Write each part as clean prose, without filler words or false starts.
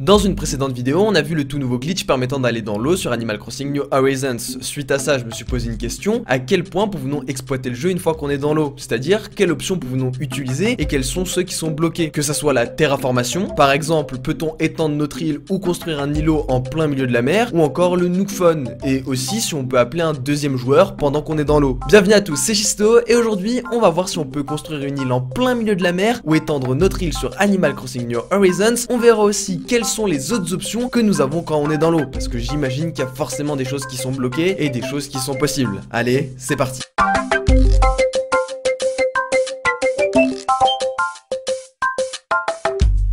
Dans une précédente vidéo, on a vu le tout nouveau glitch permettant d'aller dans l'eau sur Animal Crossing New Horizons. Suite à ça, je me suis posé une question: à quel point pouvons-nous exploiter le jeu une fois qu'on est dans l'eau? C'est-à-dire, quelles options pouvons-nous utiliser et quels sont ceux qui sont bloqués? Que ça soit la terraformation, par exemple, peut-on étendre notre île ou construire un îlot en plein milieu de la mer, ou encore le Nook Phone, et aussi si on peut appeler un deuxième joueur pendant qu'on est dans l'eau. Bienvenue à tous, c'est Shisto, et aujourd'hui, on va voir si on peut construire une île en plein milieu de la mer ou étendre notre île sur Animal Crossing New Horizons. On verra aussi quelles sont les autres options que nous avons quand on est dans l'eau, parce que j'imagine qu'il y a forcément des choses qui sont bloquées et des choses qui sont possibles. Allez, c'est parti.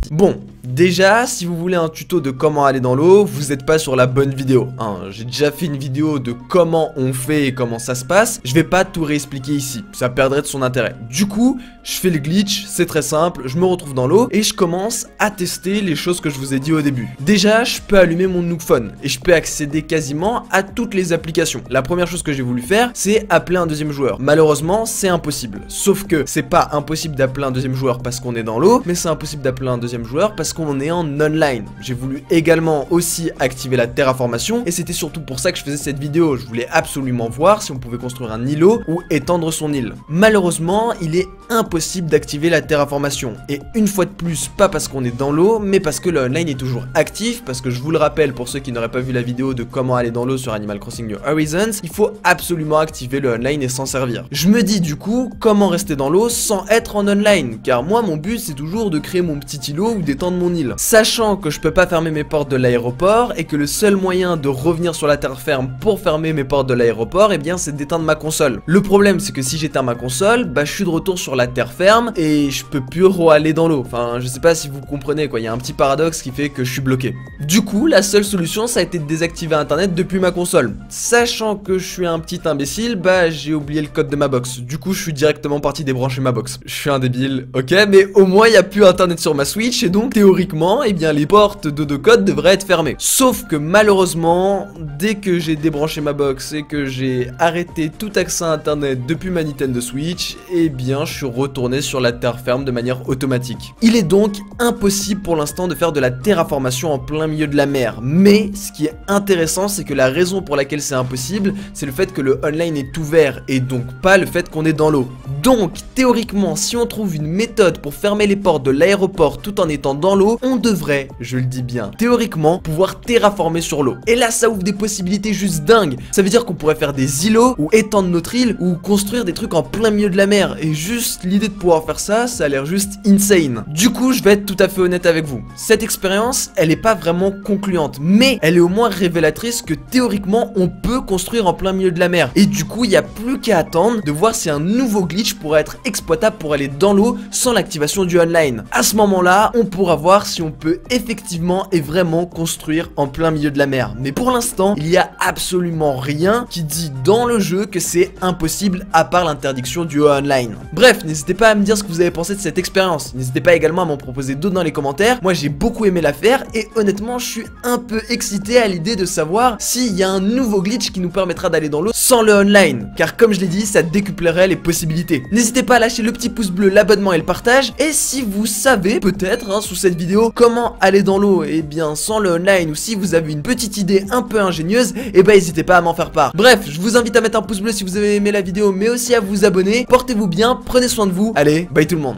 Bon, déjà, si vous voulez un tuto de comment aller dans l'eau, vous n'êtes pas sur la bonne vidéo. J'ai déjà fait une vidéo de comment on fait et comment ça se passe. Je vais pas tout réexpliquer ici, ça perdrait de son intérêt. Du coup, je fais le glitch, c'est très simple, je me retrouve dans l'eau et je commence à tester les choses que je vous ai dit au début. Déjà, je peux allumer mon Nook Phone et je peux accéder quasiment à toutes les applications. La première chose que j'ai voulu faire, c'est appeler un deuxième joueur. Malheureusement, c'est impossible. Sauf que c'est pas impossible d'appeler un deuxième joueur parce qu'on est dans l'eau, mais c'est impossible d'appeler un deuxième joueur parce qu'on est en online. J'ai voulu également aussi activer la terraformation et c'était surtout pour ça que je faisais cette vidéo. Je voulais absolument voir si on pouvait construire un îlot ou étendre son île. Malheureusement, il est impossible d'activer la terraformation, et une fois de plus, pas parce qu'on est dans l'eau, mais parce que le online est toujours actif, parce que je vous le rappelle pour ceux qui n'auraient pas vu la vidéo de comment aller dans l'eau sur Animal Crossing New Horizons, il faut absolument activer le online et s'en servir. Je me dis du coup, comment rester dans l'eau sans être en online, car moi mon but c'est toujours de créer mon petit îlot ou d'étendre mon île. Sachant que je peux pas fermer mes portes de l'aéroport et que le seul moyen de revenir sur la terre ferme pour fermer mes portes de l'aéroport, eh bien c'est d'éteindre ma console. Le problème c'est que si j'éteins ma console, bah je suis de retour sur la terre ferme et je peux plus aller dans l'eau. Enfin, je sais pas si vous comprenez quoi, il y a un petit paradoxe qui fait que je suis bloqué. Du coup, la seule solution ça a été de désactiver internet depuis ma console. Sachant que je suis un petit imbécile, bah j'ai oublié le code de ma box. Du coup, je suis directement parti débrancher ma box. Je suis un débile, ok, mais au moins il y a plus internet sur ma Switch et donc théoriquement, eh bien les portes de code devraient être fermées. Sauf que malheureusement, dès que j'ai débranché ma box et que j'ai arrêté tout accès à internet depuis ma Nintendo Switch, eh bien je suis retourné sur la terre ferme de manière automatique. Il est donc impossible pour l'instant de faire de la terraformation en plein milieu de la mer, mais ce qui est intéressant c'est que la raison pour laquelle c'est impossible, c'est le fait que le online est ouvert et donc pas le fait qu'on est dans l'eau. Donc théoriquement, si on trouve une méthode pour fermer les portes de l'aéroport tout en étant dans l'eau, on devrait, je le dis bien, théoriquement pouvoir terraformer sur l'eau. Et là ça ouvre des possibilités juste dingues. Ça veut dire qu'on pourrait faire des îlots ou étendre notre île ou construire des trucs en plein milieu de la mer, et juste l'idée de pouvoir faire ça, ça a l'air juste insane. Du coup, je vais être tout à fait honnête avec vous. Cette expérience, elle est pas vraiment concluante, mais elle est au moins révélatrice que théoriquement, on peut construire en plein milieu de la mer. Et du coup, il n'y a plus qu'à attendre de voir si un nouveau glitch pourrait être exploitable pour aller dans l'eau sans l'activation du online. À ce moment-là, on pourra voir si on peut effectivement et vraiment construire en plein milieu de la mer. Mais pour l'instant, il n'y a absolument rien qui dit dans le jeu que c'est impossible à part l'interdiction du online. Bref, n'hésitez pas à me dire ce que vous avez pensé de cette expérience. N'hésitez pas également à m'en proposer d'autres dans les commentaires. Moi j'ai beaucoup aimé la faire et honnêtement je suis un peu excité à l'idée de savoir s'il y a un nouveau glitch qui nous permettra d'aller dans l'eau sans le online, car comme je l'ai dit, ça décuplerait les possibilités. N'hésitez pas à lâcher le petit pouce bleu, l'abonnement et le partage, et si vous savez peut-être sous cette vidéo comment aller dans l'eau et bien sans le online, ou si vous avez une petite idée un peu ingénieuse, et bah n'hésitez pas à m'en faire part. Bref, je vous invite à mettre un pouce bleu si vous avez aimé la vidéo, mais aussi à vous abonner. Portez-vous bien, prenez soin de vous. Allez, bye tout le monde.